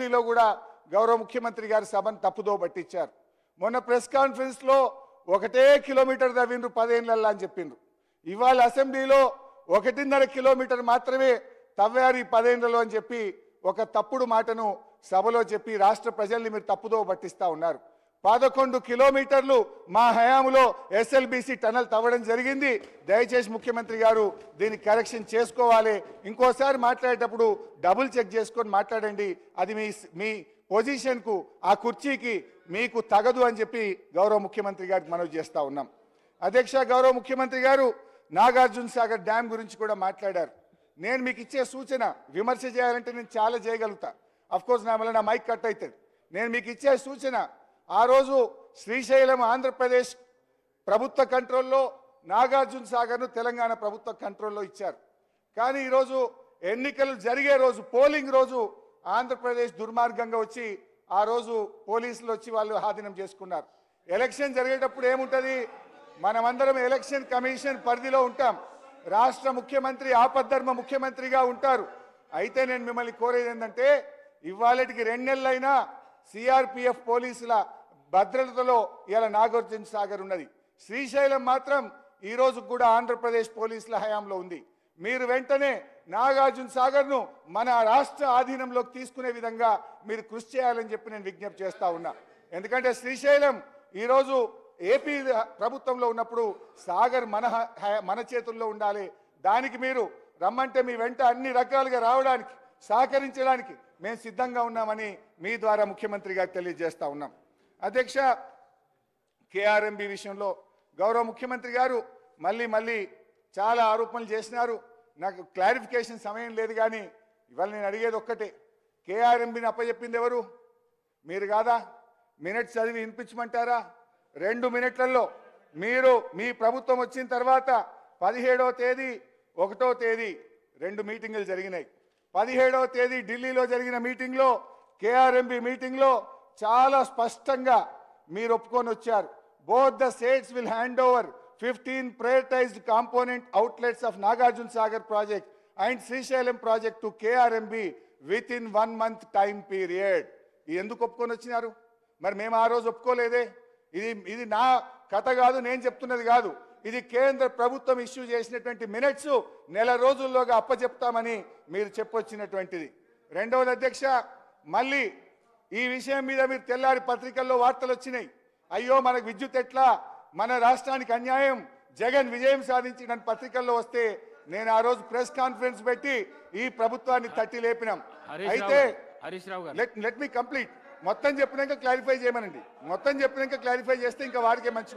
అసెంబ్లీలో కూడా గౌరవ ముఖ్యమంత్రి గారి సభను తప్పుదో పట్టించారు. మొన్న ప్రెస్ కాన్ఫరెన్స్ లో 1 కిలోమీటర్ తవ్విండ్రు 10 ఏళ్లలో అని చెప్పిండ్రు. ఇవాళ అసెంబ్లీలో 1.5 కిలోమీటర్ మాత్రమే తవ్వారు ఈ 10 ఏళ్లలో అని చెప్పి ఒక తప్పుడు మాటను సభలో చెప్పి రాష్ట్ర ప్రజల్ని మీరు తప్పుదో పట్టిస్తా ఉన్నారు. 11 కిలోమీటర్లు మా హయాంలో ఎస్ఎల్బీసీ టనల్ తవ్వడం జరిగింది. దయచేసి ముఖ్యమంత్రి గారు దీన్ని కరెక్షన్ చేసుకోవాలి. ఇంకోసారి మాట్లాడేటప్పుడు డబుల్ చెక్ చేసుకొని మాట్లాడండి. అది మీ పొజిషన్కు ఆ కుర్చీకి మీకు తగదు అని చెప్పి గౌరవ ముఖ్యమంత్రి గారికి మనవి చేస్తా ఉన్నాం. అధ్యక్ష, గౌరవ ముఖ్యమంత్రి గారు నాగార్జున సాగర్ డ్యామ్ గురించి కూడా మాట్లాడారు. నేను మీకు ఇచ్చే సూచన, విమర్శ చేయాలంటే నేను చాలా చేయగలుగుతా. అఫ్కోర్స్ నా వల్ల నా మైక్ కట్ అవుతుంది. నేను మీకు ఇచ్చే సూచన, ఆ రోజు శ్రీశైలం ఆంధ్రప్రదేశ్ ప్రభుత్వ కంట్రోల్లో, నాగార్జున సాగర్ను తెలంగాణ ప్రభుత్వ కంట్రోల్లో ఇచ్చారు. కానీ ఈరోజు ఎన్నికలు జరిగే రోజు, పోలింగ్ రోజు ఆంధ్రప్రదేశ్ దుర్మార్గంగా వచ్చి ఆ రోజు పోలీసులు వచ్చి వాళ్ళు ఆధీనం చేసుకున్నారు. ఎలక్షన్ జరిగేటప్పుడు ఏముంటుంది, మనమందరం ఎలక్షన్ కమిషన్ పరిధిలో ఉంటాం. రాష్ట్ర ముఖ్యమంత్రి ఆపద్ధర్మ ముఖ్యమంత్రిగా ఉంటారు. అయితే నేను మిమ్మల్ని కోరేది ఏంటంటే, ఇవాళటికి 2 నెలలైనా సిఆర్పిఎఫ్ పోలీసుల భద్రతలో ఇలా నాగార్జున సాగర్ ఉన్నది. శ్రీశైలం మాత్రం ఈ రోజు కూడా ఆంధ్రప్రదేశ్ పోలీసుల హయాంలో ఉంది. మీరు వెంటనే నాగార్జున సాగర్ను మన రాష్ట్ర ఆధీనంలోకి తీసుకునే విధంగా మీరు కృషి చేయాలని చెప్పి నేను విజ్ఞప్తి చేస్తా ఉన్నా. ఎందుకంటే శ్రీశైలం ఈరోజు ఏపీ ప్రభుత్వంలో ఉన్నప్పుడు సాగర్ మన చేతుల్లో ఉండాలి. దానికి మీరు రమ్మంటే మీ వెంట అన్ని రకాలుగా రావడానికి, సహకరించడానికి మేము సిద్ధంగా ఉన్నామని మీ ద్వారా ముఖ్యమంత్రి గారికి తెలియజేస్తా ఉన్నాం. అధ్యక్ష, కేఆర్ఎంబి విషయంలో గౌరవ ముఖ్యమంత్రి గారు మళ్ళీ చాలా ఆరోపణలు చేసినారు. నాకు క్లారిఫికేషన్ సమయం లేదు. కానీ ఇవాళ నేను అడిగేది ఒక్కటే, కేఆర్ఎంబిని అప్పచెప్పింది ఎవరు? మీరు కాదా? మినిట్స్ చదివి వినిపించమంటారా? 2 మినిట్లలో మీరు, మీ ప్రభుత్వం వచ్చిన తర్వాత 17వ తేదీ 1వ తేదీ 2 మీటింగులు జరిగినాయి. 17వ తేదీ ఢిల్లీలో జరిగిన మీటింగ్లో, కేఆర్ఎంబి మీటింగ్లో చాలా స్పష్టంగా మీరు ఒప్పుకొని వచ్చారు. Both the states will hand over 15 prioritized component outlets of Nagarjuna Sagar project and Srisailam project to KRMB within 1 month time period. ఇది ఎందుకు ఒప్పుకొని వచ్చినారు? మరి మేము ఆ రోజు ఒప్పుకోలేదే. ఇది నా కథ కాదు, నేను చెప్తున్నది కాదు. ఇది కేంద్ర ప్రభుత్వం ఇష్యూ చేసినటువంటి మినిట్స్ నెల రోజుల్లోగా అప్పచెప్తామని మీరు చెప్పొచ్చినటువంటిది. రెండవది అధ్యక్ష, మళ్ళీ ఈ విషయం మీద మీరు తెల్లారి పత్రికల్లో వార్తలు వచ్చినాయి. అయ్యో మనకు విద్యుత్ ఎట్లా, మన రాష్ట్రానికి అన్యాయం, జగన్ విజయం సాధించిన పత్రికల్లో వస్తే నేను ఆ రోజు ప్రెస్ కాన్ఫరెన్స్ పెట్టి ఈ ప్రభుత్వాన్ని తట్టి లేపినాం. అయితే లెట్ మీ కంప్లీట్. మొత్తం చెప్పినాక క్లారిఫై చేయమనండి. మొత్తం చెప్పినాక క్లారిఫై చేస్తే ఇంకా వాడికే మంచి